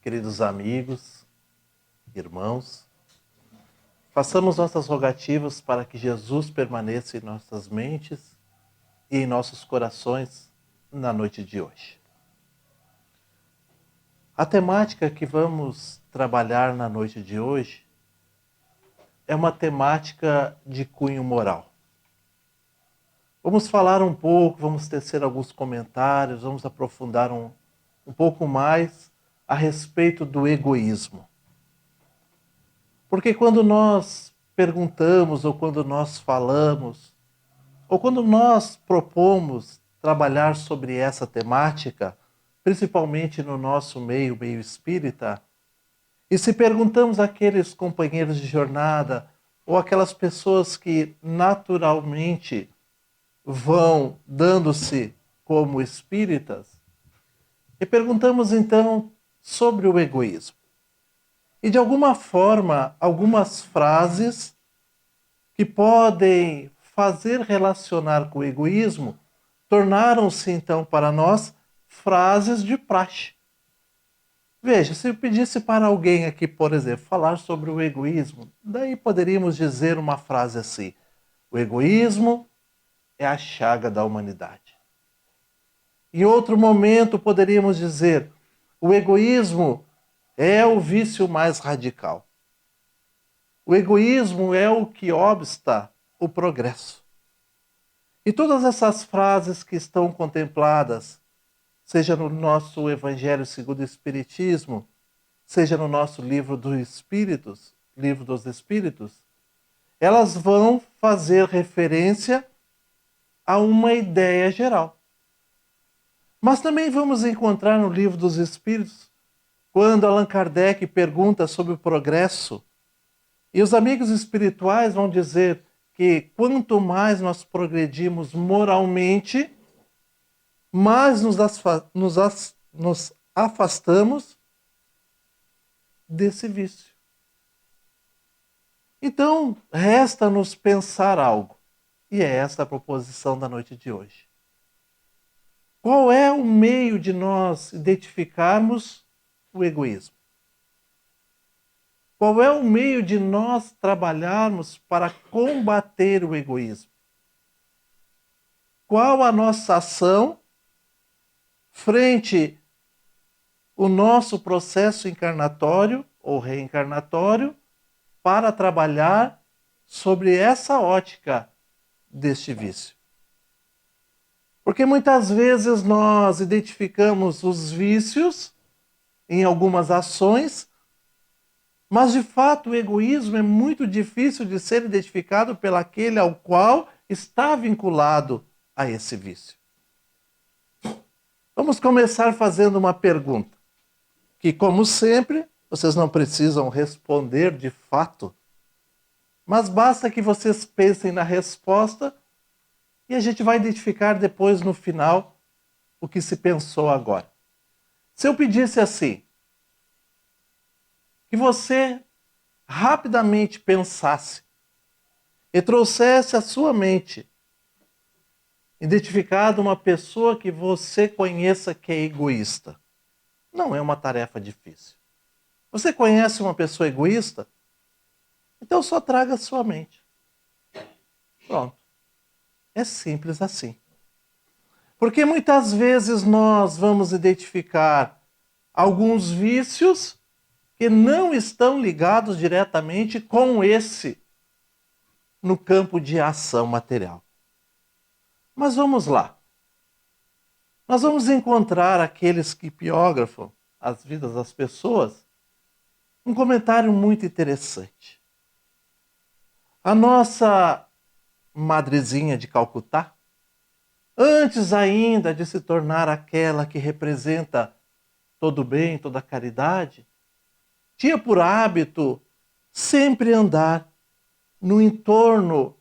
queridos amigos, irmãos, façamos nossas rogativas para que Jesus permaneça em nossas mentes e em nossos corações na noite de hoje. A temática que vamos trabalhar na noite de hoje é uma temática de cunho moral. Vamos falar um pouco, vamos tecer alguns comentários, vamos aprofundar um pouco mais a respeito do egoísmo. Porque quando nós perguntamos, ou quando nós falamos, ou quando nós propomos trabalhar sobre essa temática, principalmente no nosso meio espírita, e se perguntamos àqueles companheiros de jornada, ou aquelas pessoas que naturalmente vão dando-se como espíritas, e perguntamos então sobre o egoísmo. E de alguma forma, algumas frases que podem fazer relacionar com o egoísmo tornaram-se então para nós frases de praxe. Veja, se eu pedisse para alguém aqui, por exemplo, falar sobre o egoísmo, daí poderíamos dizer uma frase assim: o egoísmo é a chaga da humanidade. Em outro momento poderíamos dizer: o egoísmo é o vício mais radical. O egoísmo é o que obsta o progresso. E todas essas frases que estão contempladas, seja no nosso Evangelho segundo o Espiritismo, seja no nosso livro dos Espíritos, elas vão fazer referência a uma ideia geral. Mas também vamos encontrar no livro dos Espíritos, quando Allan Kardec pergunta sobre o progresso, e os amigos espirituais vão dizer que quanto mais nós progredimos moralmente, mais nos afastamos desse vício. Então, resta-nos pensar algo, e é esta a proposição da noite de hoje. Qual é o meio de nós identificarmos o egoísmo? Qual é o meio de nós trabalharmos para combater o egoísmo? Qual a nossa ação frente ao nosso processo encarnatório ou reencarnatório para trabalhar sobre essa ótica deste vício? Porque muitas vezes nós identificamos os vícios em algumas ações, mas de fato o egoísmo é muito difícil de ser identificado pelaquele ao qual está vinculado a esse vício. Vamos começar fazendo uma pergunta, que como sempre, vocês não precisam responder de fato, mas basta que vocês pensem na resposta e a gente vai identificar depois no final o que se pensou agora. Se eu pedisse assim, que você rapidamente pensasse e trouxesse à sua mente identificado uma pessoa que você conheça que é egoísta. Não é uma tarefa difícil. Você conhece uma pessoa egoísta? Então só traga à sua mente. Pronto. É simples assim. Porque muitas vezes nós vamos identificar alguns vícios que não estão ligados diretamente com esse no campo de ação material. Mas vamos lá. Nós vamos encontrar aqueles que biografam as vidas das pessoas um comentário muito interessante. A nossa madrezinha de Calcutá, antes ainda de se tornar aquela que representa todo o bem, toda a caridade, tinha por hábito sempre andar no entorno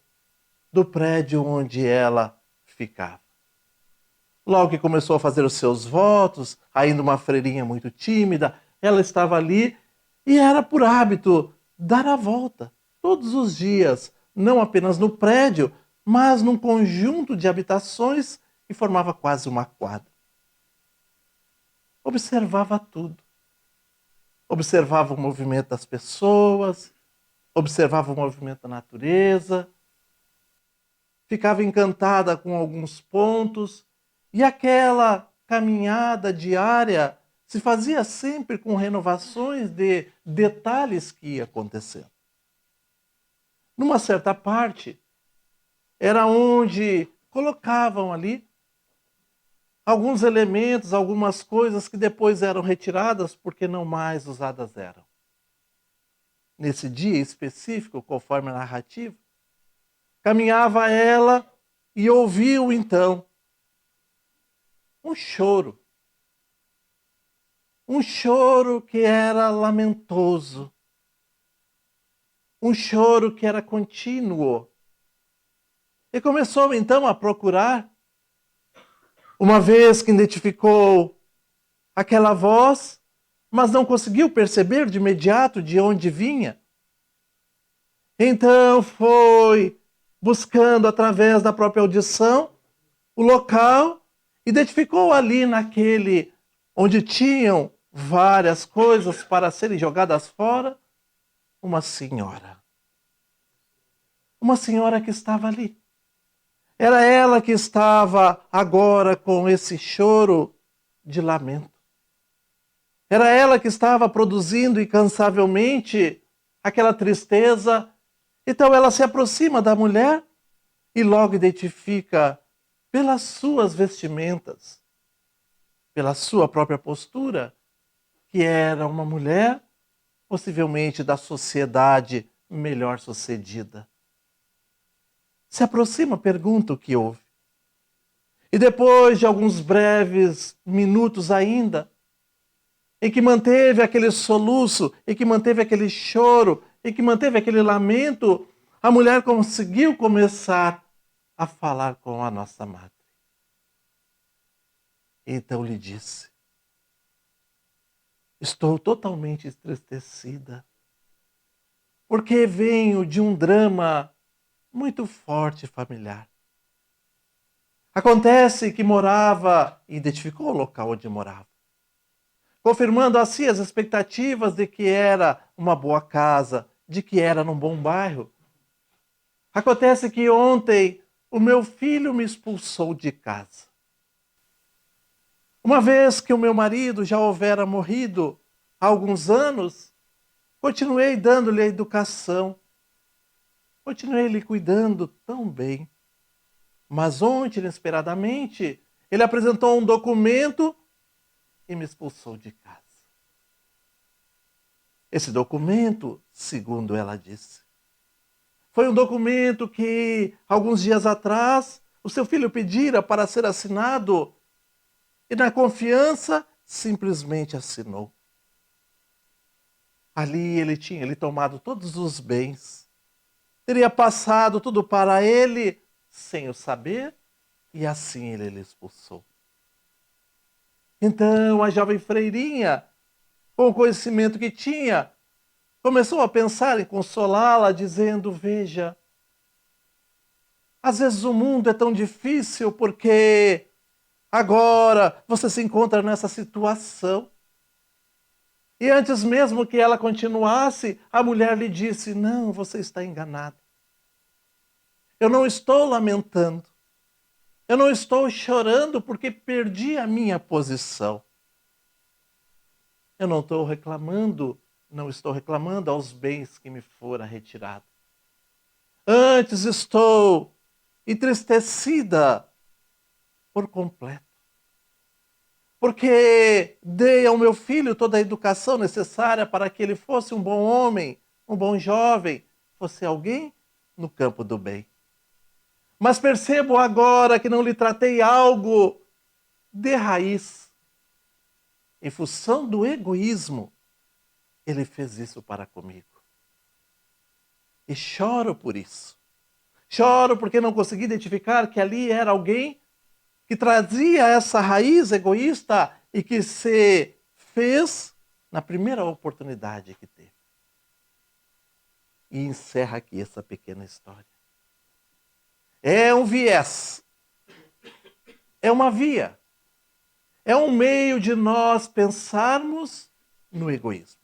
do prédio onde ela ficava. Logo que começou a fazer os seus votos, ainda uma freirinha muito tímida, ela estava ali e era por hábito dar a volta todos os dias, não apenas no prédio, mas num conjunto de habitações que formava quase uma quadra. Observava tudo. observava o movimento das pessoas, observava o movimento da natureza, ficava encantada com alguns pontos, e aquela caminhada diária se fazia sempre com renovações de detalhes que ia acontecendo. Numa certa parte, era onde colocavam ali alguns elementos, algumas coisas que depois eram retiradas porque não mais usadas eram. Nesse dia específico, conforme a narrativa, caminhava ela e ouviu então um choro. Um choro que era lamentoso. Um choro que era contínuo. E começou então a procurar, uma vez que identificou aquela voz, mas não conseguiu perceber de imediato de onde vinha. Então foi buscando através da própria audição o local, identificou ali naquele onde tinham várias coisas para serem jogadas fora, uma senhora. Uma senhora que estava ali. Era ela que estava agora com esse choro de lamento. Era ela que estava produzindo incansavelmente aquela tristeza. Então ela se aproxima da mulher e logo identifica pelas suas vestimentas, pela sua própria postura, que era uma mulher possivelmente da sociedade melhor sucedida. Se aproxima, pergunta o que houve. E depois de alguns breves minutos ainda, em que manteve aquele soluço, em que manteve aquele choro, em que manteve aquele lamento, a mulher conseguiu começar a falar com a nossa madre. Então lhe disse: estou totalmente entristecida, porque venho de um drama muito forte familiar. Acontece que morava, e identificou o local onde morava, confirmando assim as expectativas de que era uma boa casa, de que era num bom bairro. Acontece que ontem o meu filho me expulsou de casa. Uma vez que o meu marido já houvera morrido há alguns anos, continuei dando-lhe a educação, continuei lhe cuidando tão bem. Mas ontem, inesperadamente, ele apresentou um documento e me expulsou de casa. Esse documento, segundo ela disse, foi um documento que, alguns dias atrás, o seu filho pedira para ser assinado e, na confiança, simplesmente assinou. Ali ele tinha tomado todos os bens, teria passado tudo para ele sem o saber, e assim ele lhe expulsou. Então a jovem freirinha, com o conhecimento que tinha, começou a pensar em consolá-la, dizendo: veja, às vezes o mundo é tão difícil porque agora você se encontra nessa situação. E antes mesmo que ela continuasse, a mulher lhe disse: não, você está enganado. Eu não estou lamentando. Eu não estou chorando porque perdi a minha posição. Eu não estou reclamando aos bens que me foram retirados. Antes estou entristecida por completo. Porque dei ao meu filho toda a educação necessária para que ele fosse um bom homem, um bom jovem, fosse alguém no campo do bem. Mas percebo agora que não lhe tratei algo de raiz. Em função do egoísmo, ele fez isso para comigo. E choro por isso. Choro porque não consegui identificar que ali era alguém que trazia essa raiz egoísta e que se fez na primeira oportunidade que teve. E encerra aqui essa pequena história. É um viés. É uma via. É um meio de nós pensarmos no egoísmo.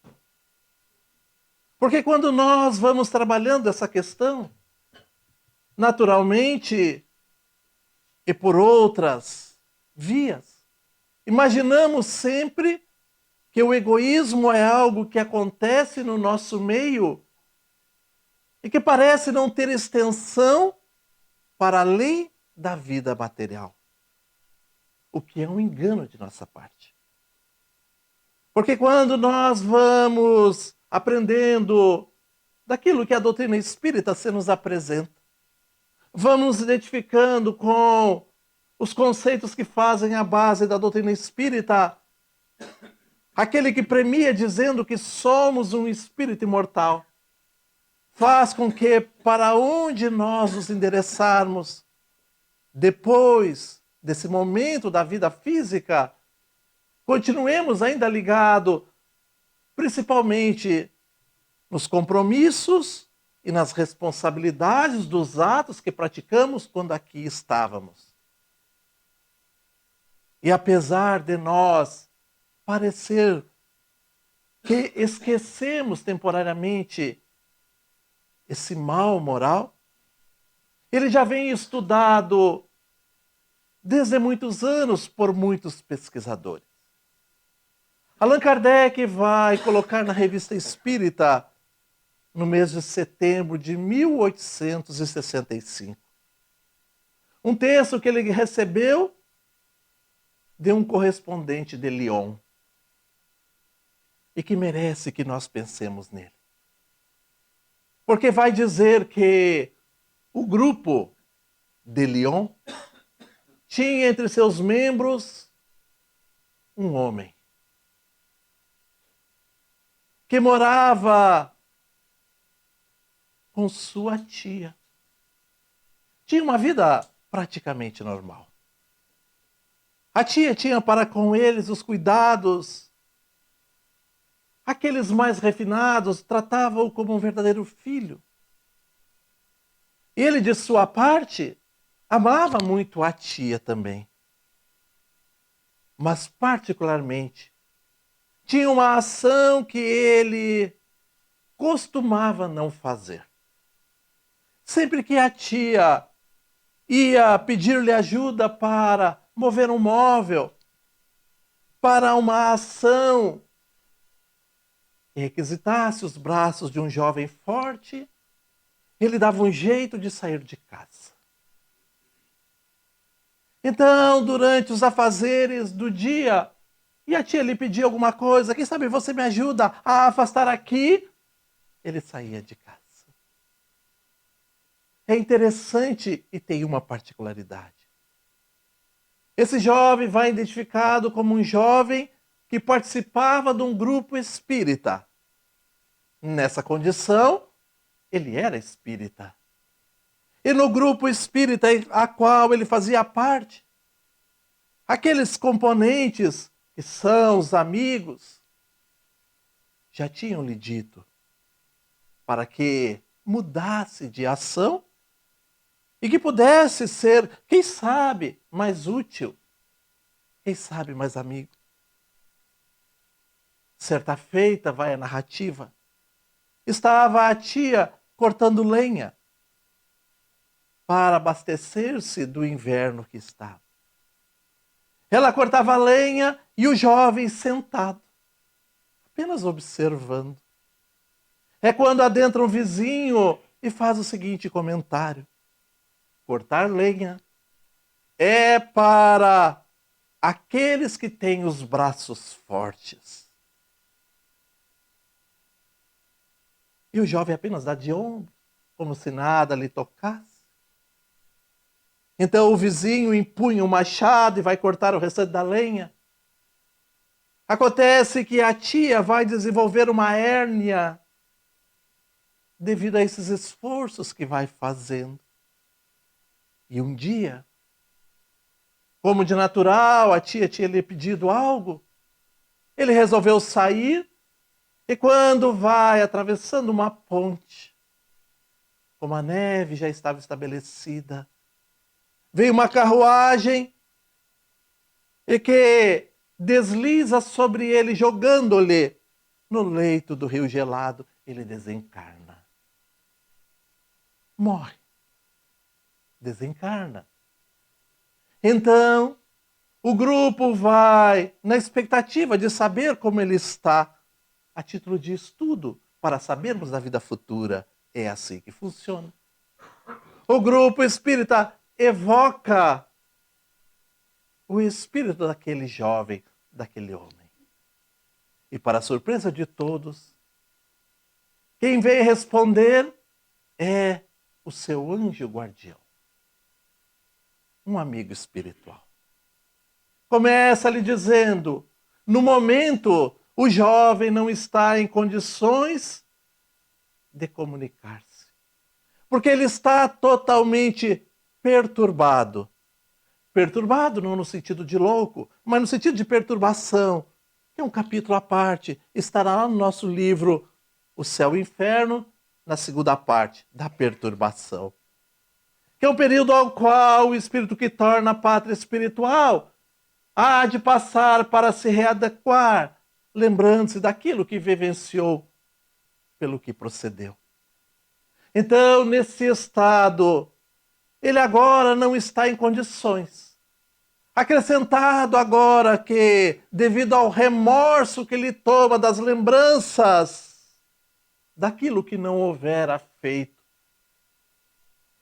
Porque quando nós vamos trabalhando essa questão, naturalmente e por outras vias, imaginamos sempre que o egoísmo é algo que acontece no nosso meio e que parece não ter extensão para além da vida material. O que é um engano de nossa parte. Porque quando nós vamos aprendendo daquilo que a doutrina espírita se nos apresenta, vamos nos identificando com os conceitos que fazem a base da doutrina espírita, aquele que premia dizendo que somos um espírito imortal, faz com que para onde nós nos endereçarmos depois desse momento da vida física, continuemos ainda ligados principalmente nos compromissos e nas responsabilidades dos atos que praticamos quando aqui estávamos. E apesar de nós parecer que esquecemos temporariamente esse mal moral, ele já vem estudado desde muitos anos por muitos pesquisadores. Allan Kardec vai colocar na Revista Espírita, no mês de setembro de 1865, um texto que ele recebeu de um correspondente de Lyon e que merece que nós pensemos nele. Porque vai dizer que o grupo de Lyon tinha entre seus membros um homem que morava com sua tia. Tinha uma vida praticamente normal. A tia tinha para com eles os cuidados. Aqueles mais refinados tratavam-o como um verdadeiro filho. Ele, de sua parte, amava muito a tia também. Mas, particularmente, tinha uma ação que ele costumava não fazer. Sempre que a tia ia pedir-lhe ajuda para mover um móvel, para uma ação que requisitasse os braços de um jovem forte, ele dava um jeito de sair de casa. Então, durante os afazeres do dia, e a tia lhe pedia alguma coisa, quem sabe você me ajuda a afastar aqui? Ele saía de casa. É interessante e tem uma particularidade. Esse jovem vai identificado como um jovem que participava de um grupo espírita. Nessa condição, ele era espírita. E no grupo espírita a qual ele fazia parte, aqueles componentes que são os amigos, já tinham lhe dito para que mudasse de ação e que pudesse ser, quem sabe, mais útil, quem sabe mais amigo. Certa feita, vai a narrativa, estava a tia cortando lenha para abastecer-se do inverno que estava. Ela cortava lenha e o jovem sentado, apenas observando. É quando adentra um vizinho e faz o seguinte comentário: cortar lenha é para aqueles que têm os braços fortes. E o jovem apenas dá de ombro, como se nada lhe tocasse. Então o vizinho empunha o machado e vai cortar o restante da lenha. Acontece que a tia vai desenvolver uma hérnia devido a esses esforços que vai fazendo. E um dia, como de natural, a tia tinha lhe pedido algo, ele resolveu sair e quando vai atravessando uma ponte, como a neve já estava estabelecida, veio uma carruagem e que desliza sobre ele, jogando-lhe no leito do rio gelado. ele desencarna. Morre. Desencarna. Então, o grupo vai na expectativa de saber como ele está, a título de estudo, para sabermos da vida futura. É assim que funciona. O grupo espírita evoca o espírito daquele jovem, daquele homem. E para a surpresa de todos, quem vem responder é o seu anjo guardião, um amigo espiritual. Começa lhe dizendo, no momento, o jovem não está em condições de comunicar-se, porque ele está totalmente perturbado. Perturbado não no sentido de louco, mas no sentido de perturbação, que é um capítulo à parte, estará lá no nosso livro O Céu e o Inferno, na segunda parte, da perturbação. Que é um período ao qual o espírito que torna a pátria espiritual há de passar para se readequar, lembrando-se daquilo que vivenciou, pelo que procedeu. Então, nesse estado, ele agora não está em condições. Acrescentado agora que, devido ao remorso que ele toma das lembranças daquilo que não houvera feito,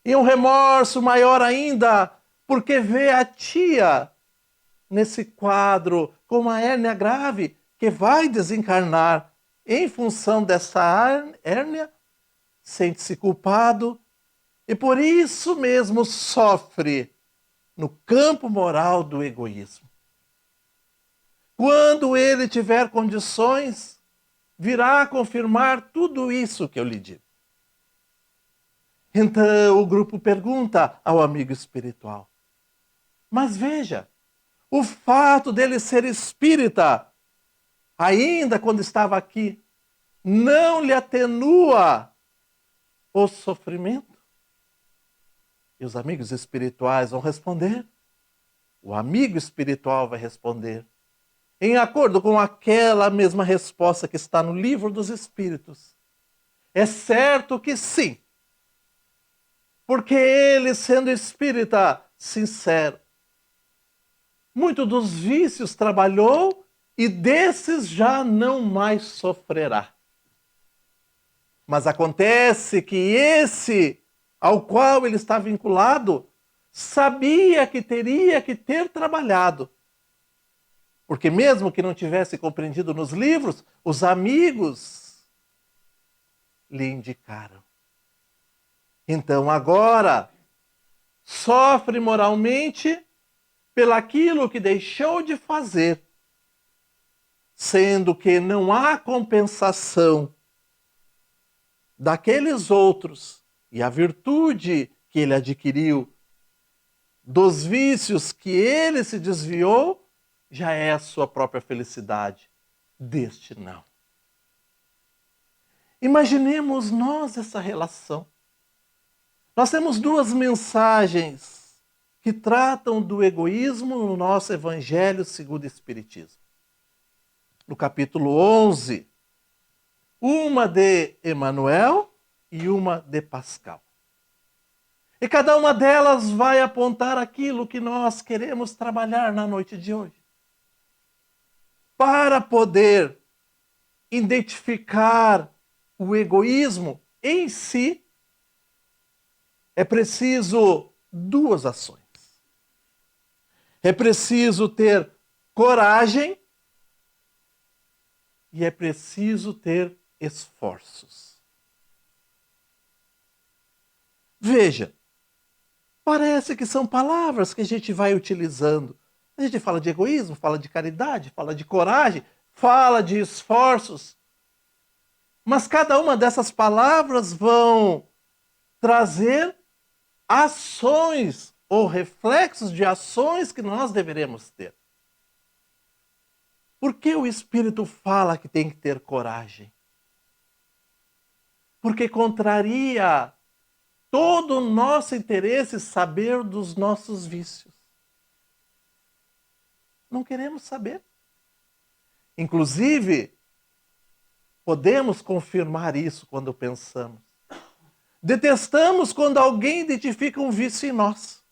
e um remorso maior ainda, porque vê a tia nesse quadro com uma hérnia grave que vai desencarnar em função dessa hérnia, sente-se culpado e por isso mesmo sofre no campo moral do egoísmo. Quando ele tiver condições, virá confirmar tudo isso que eu lhe digo. Então o grupo pergunta ao amigo espiritual, mas veja, o fato dele ser espírita, ainda quando estava aqui, não lhe atenua o sofrimento? E os amigos espirituais vão responder. O amigo espiritual vai responder, em acordo com aquela mesma resposta que está no Livro dos Espíritos. É certo que sim, porque ele, sendo espírita sincero, muito dos vícios trabalhou e desses já não mais sofrerá. Mas acontece que esse ao qual ele está vinculado sabia que teria que ter trabalhado. Porque mesmo que não tivesse compreendido nos livros, os amigos lhe indicaram. Então agora sofre moralmente pelaquilo que deixou de fazer, sendo que não há compensação daqueles outros e a virtude que ele adquiriu dos vícios que ele se desviou, já é a sua própria felicidade. Deste não. Imaginemos nós essa relação. Nós temos duas mensagens que tratam do egoísmo no nosso Evangelho segundo o Espiritismo. No capítulo 11, uma de Emmanuel e uma de Pascal. E cada uma delas vai apontar aquilo que nós queremos trabalhar na noite de hoje. Para poder identificar o egoísmo em si, é preciso duas ações. É preciso ter coragem e é preciso ter esforços. Veja, parece que são palavras que a gente vai utilizando. A gente fala de egoísmo, fala de caridade, fala de coragem, fala de esforços. Mas cada uma dessas palavras vão trazer ações ou reflexos de ações que nós deveremos ter. Por que o Espírito fala que tem que ter coragem? Porque contraria todo o nosso interesse saber dos nossos vícios. Não queremos saber. Inclusive, Podemos confirmar isso quando pensamos. Detestamos quando alguém identifica um vício em nós.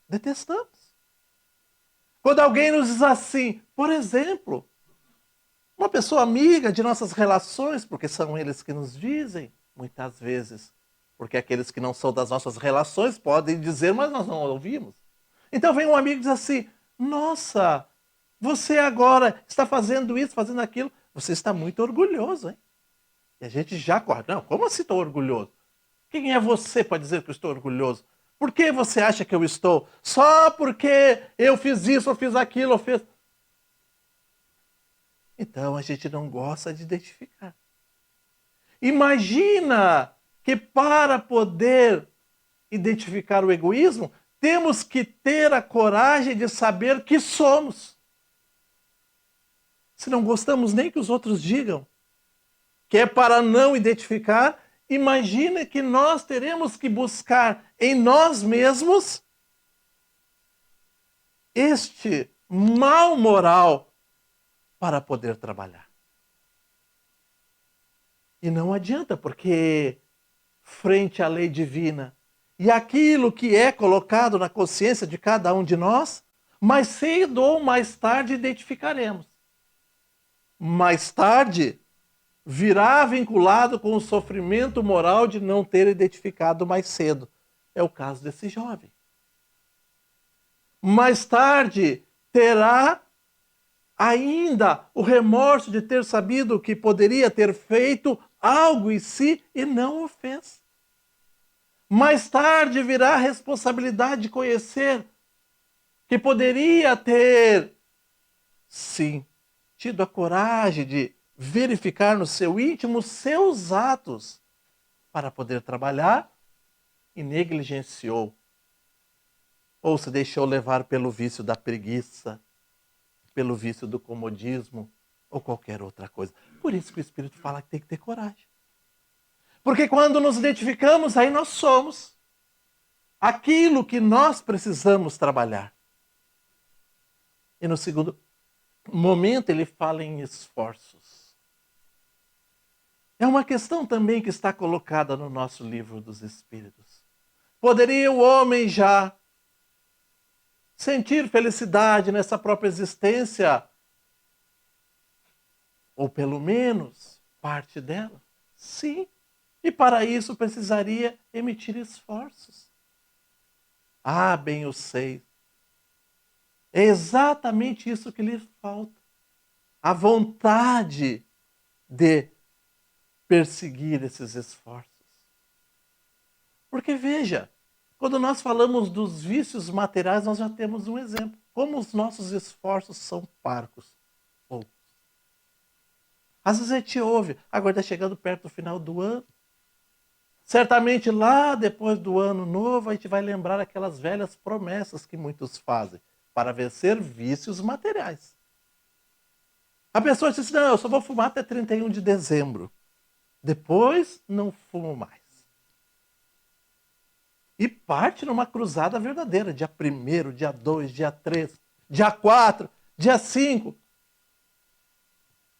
Detestamos. Quando alguém nos diz assim, por exemplo, uma pessoa amiga de nossas relações, porque são eles que nos dizem, muitas vezes, porque aqueles que não são das nossas relações podem dizer, mas nós não ouvimos. Então vem um amigo e diz assim, nossa, você agora está fazendo isso, fazendo aquilo, você está muito orgulhoso, hein? E a gente já corre. Não, como assim estou orgulhoso? Quem é você para dizer que eu estou orgulhoso? Por que você acha que eu estou? Só porque eu fiz isso, eu fiz aquilo, eu fiz... Então a gente não gosta de identificar. Imagina que para poder identificar o egoísmo, temos que ter a coragem de saber que somos. Se não gostamos nem que os outros digam, que é para não identificar, imagina que nós teremos que buscar em nós mesmos este mal moral para poder trabalhar. E não adianta, porque frente à lei divina e aquilo que é colocado na consciência de cada um de nós, mais cedo ou mais tarde identificaremos. Mais tarde virá vinculado com o sofrimento moral de não ter identificado mais cedo. É o caso desse jovem. Mais tarde terá ainda o remorso de ter sabido que poderia ter feito algo em si e não o fez. Mais tarde virá a responsabilidade de conhecer que poderia ter, sim, tido a coragem de verificar no seu íntimo seus atos para poder trabalhar e negligenciou. Ou se deixou levar pelo vício da preguiça, pelo vício do comodismo ou qualquer outra coisa. Por isso que o Espírito fala que tem que ter coragem. Porque quando nos identificamos, aí nós somos aquilo que nós precisamos trabalhar. E no segundo momento ele fala em esforços. É uma questão também que está colocada no nosso livro dos Espíritos. Poderia o homem já sentir felicidade nessa própria existência? Ou pelo menos parte dela? Sim. E para isso precisaria emitir esforços. Ah, bem eu sei. É exatamente isso que lhe falta. A vontade de perseguir esses esforços. Porque veja, quando nós falamos dos vícios materiais, nós já temos um exemplo. Como os nossos esforços são parcos, poucos. Às vezes a gente ouve, agora está chegando perto do final do ano. Certamente lá depois do ano novo, a gente vai lembrar aquelas velhas promessas que muitos fazem para vencer vícios materiais. A pessoa diz assim, não, eu só vou fumar até 31 de dezembro. Depois, não fumo mais. E parte numa cruzada verdadeira. Dia 1º, dia 2, dia 3, dia 4, dia 5.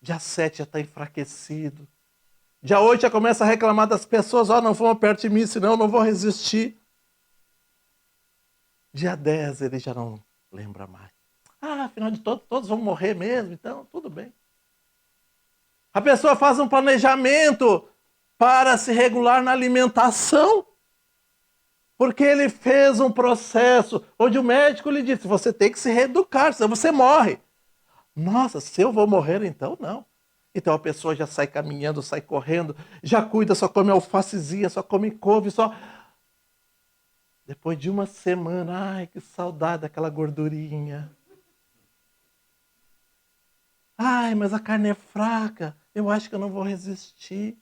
Dia 7 já está enfraquecido. Dia 8 já começa a reclamar das pessoas. Ó, não fuma perto de mim, senão eu não vou resistir. Dia 10 ele já não lembra mais. Ah, afinal de todos vão morrer mesmo, então tudo bem. A pessoa faz um planejamento para se regular na alimentação, porque ele fez um processo onde o médico lhe disse, você tem que se reeducar, senão você morre. Nossa, se eu vou morrer então, não. Então a pessoa já sai caminhando, sai correndo, já cuida, só come alfacezinha, só come couve, só... Depois de uma semana, ai, que saudade daquela gordurinha. Ai, mas a carne é fraca, eu acho que eu não vou resistir.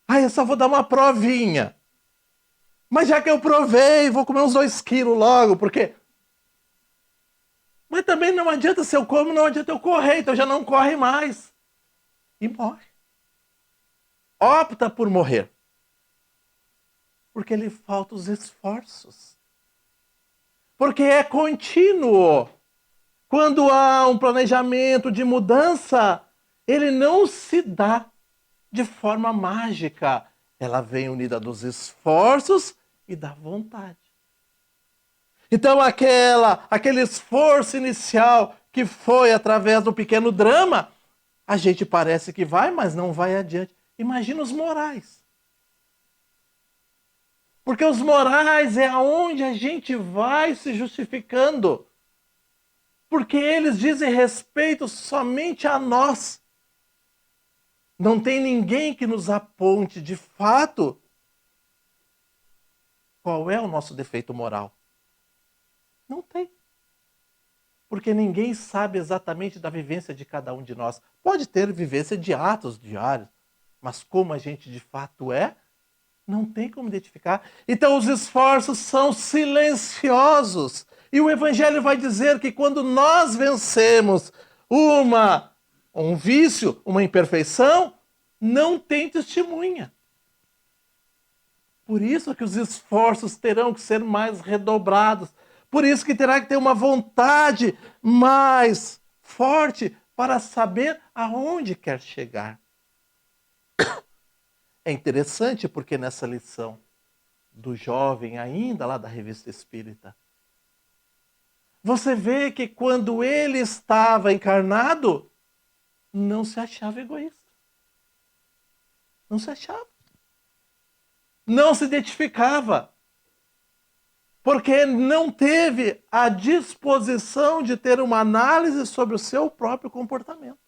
Ai, eu só vou dar uma provinha. Mas já que eu provei, vou comer uns 2 quilos logo, porque... Mas também não adianta, se eu como, não adianta eu correr, então já não corre mais. E morre. Opta por morrer. Porque lhe faltam os esforços. Porque é contínuo. Quando há um planejamento de mudança, ele não se dá de forma mágica. Ela vem unida dos esforços e da vontade. Então aquele esforço inicial que foi através do pequeno drama, a gente parece que vai, mas não vai adiante. Imagina os morais. Porque os morais é aonde a gente vai se justificando. Porque eles dizem respeito somente a nós. Não tem ninguém que nos aponte de fato qual é o nosso defeito moral. Não tem. Porque ninguém sabe exatamente da vivência de cada um de nós. Pode ter vivência de atos diários, mas como a gente de fato é, não tem como identificar. Então os esforços são silenciosos. E o Evangelho vai dizer que quando nós vencemos um vício, uma imperfeição, não tem testemunha. Por isso que os esforços terão que ser mais redobrados. Por isso que terá que ter uma vontade mais forte para saber aonde quer chegar. É interessante porque nessa lição do jovem ainda lá da Revista Espírita, você vê que quando ele estava encarnado, não se achava egoísta. Não se achava. Não se identificava. Porque não teve a disposição de ter uma análise sobre o seu próprio comportamento.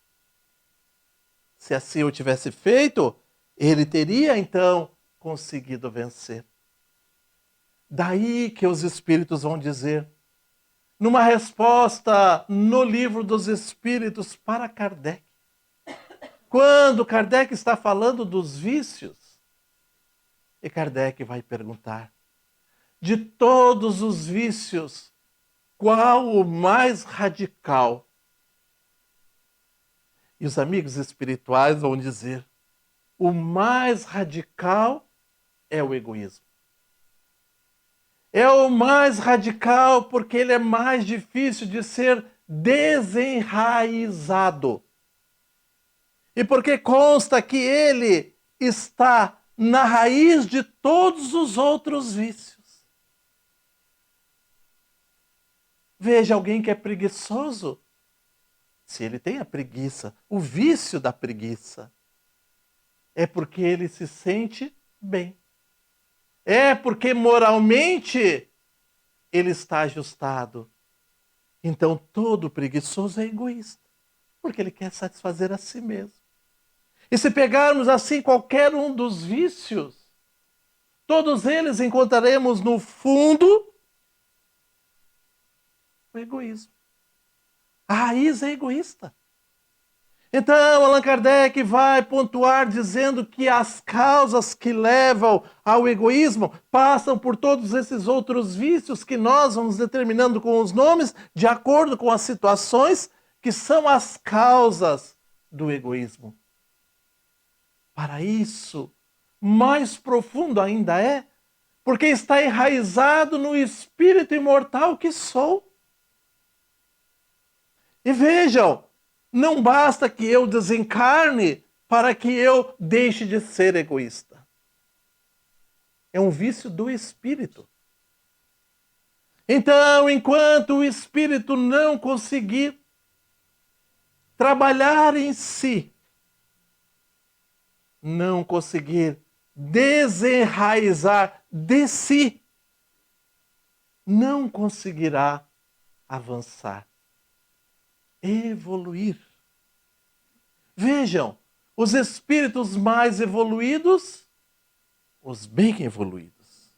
Se assim o tivesse feito, ele teria então conseguido vencer. Daí que os espíritos vão dizer, numa resposta no Livro dos Espíritos para Kardec, quando Kardec está falando dos vícios, e Kardec vai perguntar, de todos os vícios, qual o mais radical? E os amigos espirituais vão dizer, o mais radical é o egoísmo. É o mais radical porque ele é mais difícil de ser desenraizado. E porque consta que ele está na raiz de todos os outros vícios. Veja alguém que é preguiçoso. Se ele tem a preguiça, o vício da preguiça, é porque ele se sente bem. É porque moralmente ele está ajustado. Então todo preguiçoso é egoísta, porque ele quer satisfazer a si mesmo. E se pegarmos assim qualquer um dos vícios, todos eles encontraremos no fundo o egoísmo. A raiz é egoísta. Então, Allan Kardec vai pontuar dizendo que as causas que levam ao egoísmo passam por todos esses outros vícios que nós vamos determinando com os nomes de acordo com as situações que são as causas do egoísmo. Para isso, mais profundo ainda é, porque está enraizado no espírito imortal que sou. E vejam, não basta que eu desencarne para que eu deixe de ser egoísta. É um vício do espírito. Então, enquanto o espírito não conseguir trabalhar em si, não conseguir desenraizar de si, não conseguirá avançar, evoluir. Vejam, os espíritos mais evoluídos, os bem evoluídos,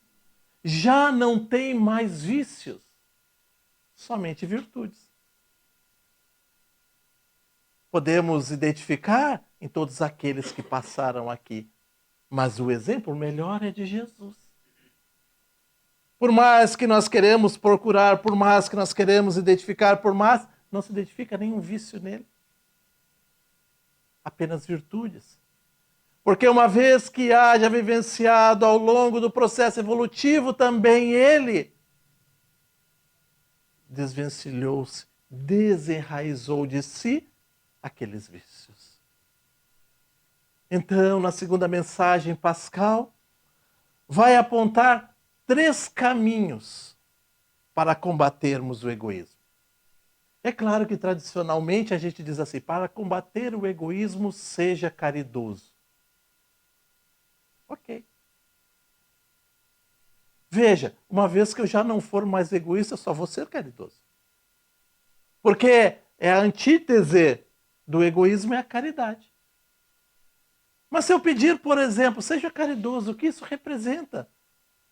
já não têm mais vícios, somente virtudes. Podemos identificar em todos aqueles que passaram aqui, mas o exemplo melhor é de Jesus. Por mais que nós queremos procurar, por mais que nós queremos identificar, por mais, não se identifica nenhum vício nele. Apenas virtudes. Porque uma vez que haja vivenciado ao longo do processo evolutivo, também ele desvencilhou-se desenraizou de si aqueles vícios. Então, na segunda mensagem pascal, vai apontar 3 caminhos para combatermos o egoísmo. É claro que tradicionalmente a gente diz assim, para combater o egoísmo, seja caridoso. Ok. Veja, uma vez que eu já não for mais egoísta, eu só vou ser caridoso. Porque é a antítese do egoísmo é a caridade. Mas se eu pedir, por exemplo, seja caridoso, o que isso representa?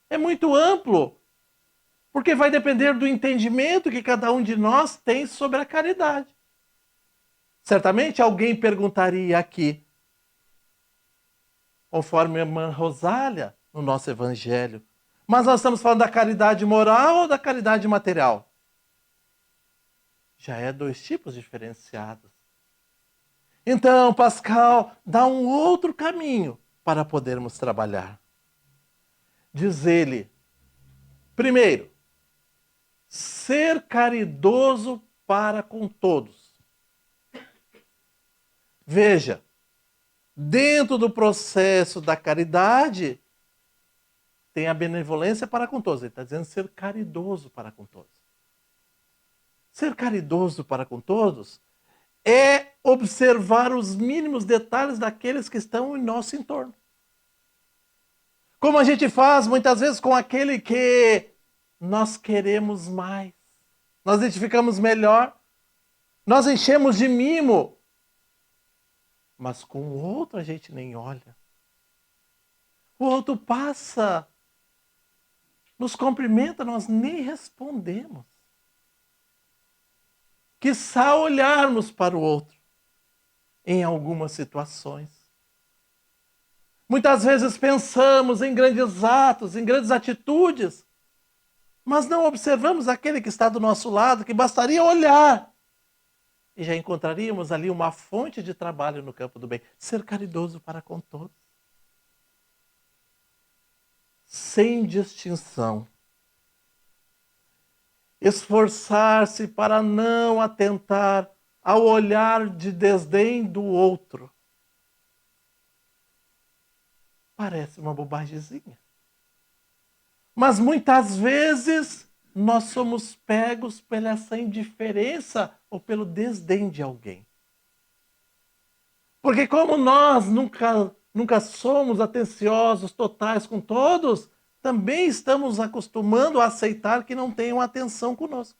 É muito amplo, porque vai depender do entendimento que cada um de nós tem sobre a caridade. Certamente alguém perguntaria aqui, conforme a irmã Rosália, no nosso evangelho, mas nós estamos falando da caridade moral ou da caridade material? Já é 2 tipos diferenciados. Então, Pascal dá um outro caminho para podermos trabalhar. Diz ele, primeiro, ser caridoso para com todos. Veja, dentro do processo da caridade, tem a benevolência para com todos. Ele está dizendo ser caridoso para com todos. Ser caridoso para com todos é observar os mínimos detalhes daqueles que estão em nosso entorno. Como a gente faz muitas vezes com aquele que nós queremos mais. Nós identificamos melhor. Nós enchemos de mimo. Mas com o outro a gente nem olha. O outro passa, nos cumprimenta, nós nem respondemos. Quiçá olharmos para o outro em algumas situações. Muitas vezes pensamos em grandes atos, em grandes atitudes, mas não observamos aquele que está do nosso lado, que bastaria olhar e já encontraríamos ali uma fonte de trabalho no campo do bem. Ser caridoso para com todos. Sem distinção. Esforçar-se para não atentar ao olhar de desdém do outro. Parece uma bobagemzinha. Mas muitas vezes nós somos pegos pela essa indiferença ou pelo desdém de alguém. Porque como nós nunca somos atenciosos totais com todos, também estamos acostumando a aceitar que não tenham atenção conosco.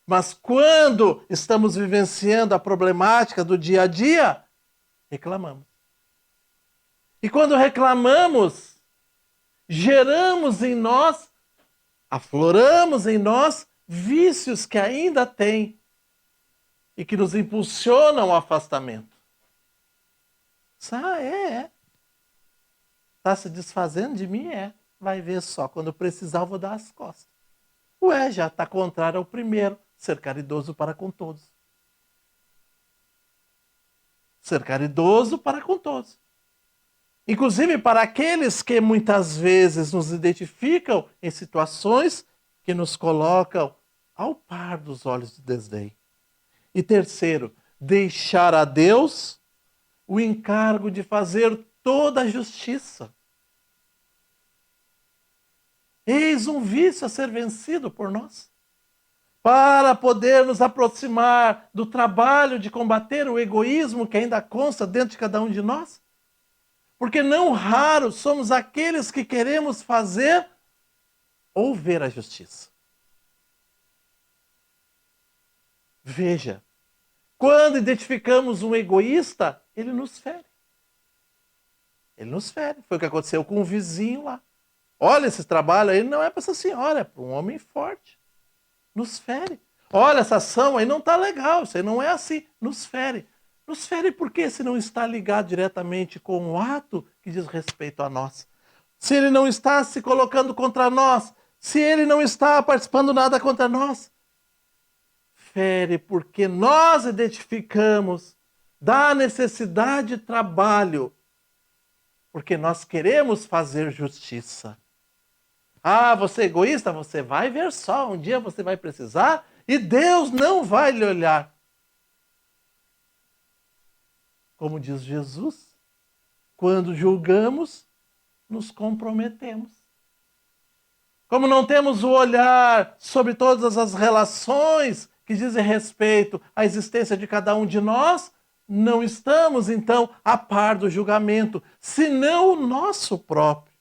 Mas quando estamos vivenciando a problemática do dia a dia, reclamamos. E quando reclamamos, geramos em nós, afloramos em nós vícios que ainda tem e que nos impulsionam ao afastamento. Está se desfazendo de mim? Vai ver só, quando eu precisar eu vou dar as costas. Já está contrário ao primeiro, ser caridoso para com todos. Ser caridoso para com todos. Inclusive para aqueles que muitas vezes nos identificam em situações que nos colocam ao par dos olhos do desdém. E terceiro, deixar a Deus o encargo de fazer toda a justiça. Eis um vício a ser vencido por nós. Para poder nos aproximar do trabalho de combater o egoísmo que ainda consta dentro de cada um de nós. Porque não raro somos aqueles que queremos fazer ou ver a justiça. Veja, quando identificamos um egoísta, ele nos fere. Ele nos fere. Foi o que aconteceu com um vizinho lá. Olha, esse trabalho aí não é para essa senhora, é para um homem forte. Nos fere. Olha, essa ação aí não está legal, isso aí não é assim. Nos fere. Nos fere porque se não está ligado diretamente com o ato que diz respeito a nós. Se ele não está se colocando contra nós, se ele não está participando nada contra nós. Fere porque nós identificamos da necessidade de trabalho, porque nós queremos fazer justiça. Você é egoísta? Você vai ver só, um dia você vai precisar e Deus não vai lhe olhar. Como diz Jesus, quando julgamos, nos comprometemos. Como não temos o olhar sobre todas as relações que dizem respeito à existência de cada um de nós, não estamos, então, a par do julgamento, senão o nosso próprio.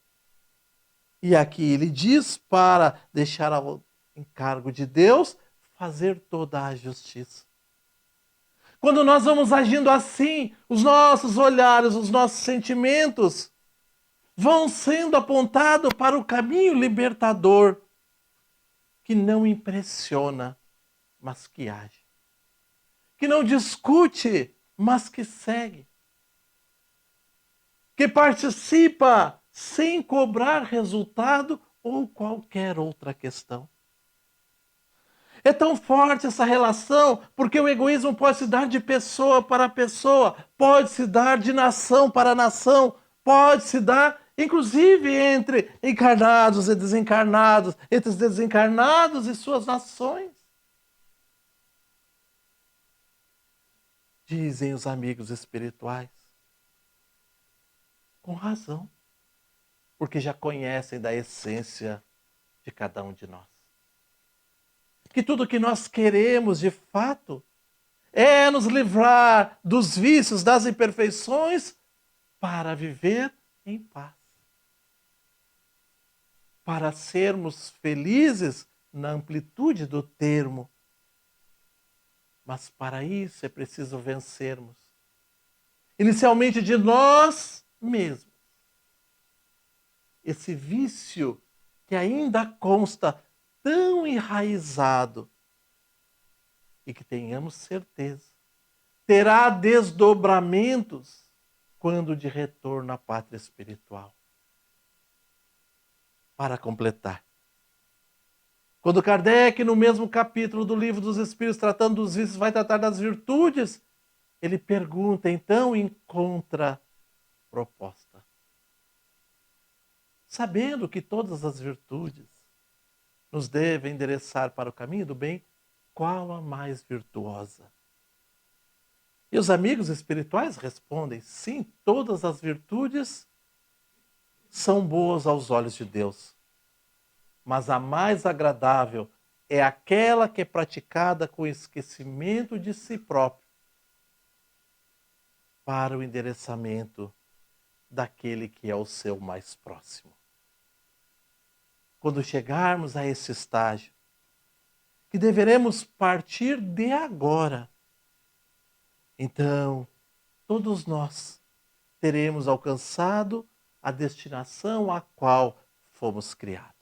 E aqui ele diz para deixar ao encargo de Deus fazer toda a justiça. Quando nós vamos agindo assim, os nossos olhares, os nossos sentimentos vão sendo apontados para o caminho libertador, que não impressiona, mas que age. Que não discute, mas que segue. Que participa sem cobrar resultado ou qualquer outra questão. É tão forte essa relação, porque o egoísmo pode se dar de pessoa para pessoa, pode se dar de nação para nação, pode se dar, inclusive, entre encarnados e desencarnados, entre os desencarnados e suas nações. Dizem os amigos espirituais. Com razão, porque já conhecem da essência de cada um de nós. Que tudo que nós queremos, de fato, é nos livrar dos vícios, das imperfeições, para viver em paz. Para sermos felizes na amplitude do termo. Mas para isso é preciso vencermos. Inicialmente de nós mesmos. Esse vício que ainda consta tão enraizado e que tenhamos certeza, terá desdobramentos quando de retorno à pátria espiritual. Para completar, quando Kardec, no mesmo capítulo do Livro dos Espíritos, tratando dos vícios, vai tratar das virtudes, ele pergunta, então, em contraproposta. Sabendo que todas as virtudes nos devem endereçar para o caminho do bem, qual a mais virtuosa? E os amigos espirituais respondem, sim, todas as virtudes são boas aos olhos de Deus. Mas a mais agradável é aquela que é praticada com esquecimento de si próprio, para o endereçamento daquele que é o seu mais próximo. Quando chegarmos a esse estágio, que deveremos partir de agora, então todos nós teremos alcançado a destinação a qual fomos criados.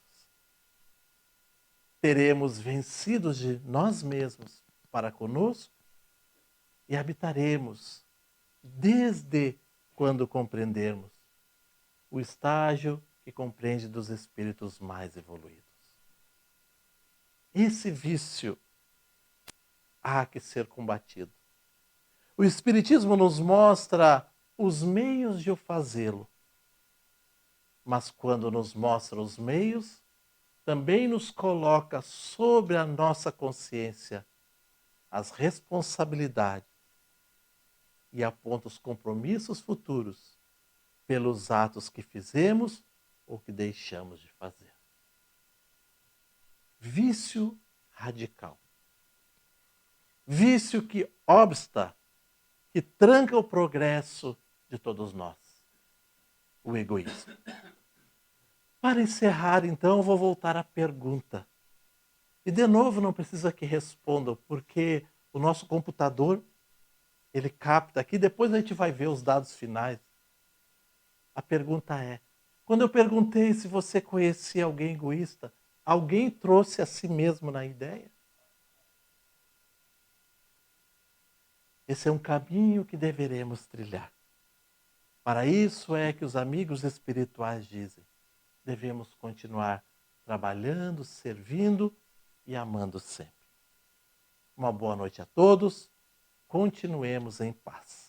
Teremos vencidos de nós mesmos para conosco e habitaremos, desde quando compreendermos, o estágio que compreende dos espíritos mais evoluídos. Esse vício há que ser combatido. O Espiritismo nos mostra os meios de o fazê-lo, mas quando nos mostra os meios, também nos coloca sobre a nossa consciência as responsabilidades e aponta os compromissos futuros pelos atos que fizemos ou que deixamos de fazer. Vício radical. Vício que obsta, que tranca o progresso de todos nós. O egoísmo. Para encerrar, então, eu vou voltar à pergunta. E, de novo, não precisa que respondam, porque o nosso computador, ele capta aqui, depois a gente vai ver os dados finais. A pergunta é, quando eu perguntei se você conhecia alguém egoísta, alguém trouxe a si mesmo na ideia? Esse é um caminho que deveremos trilhar. Para isso é que os amigos espirituais dizem, devemos continuar trabalhando, servindo e amando sempre. Uma boa noite a todos. Continuemos em paz.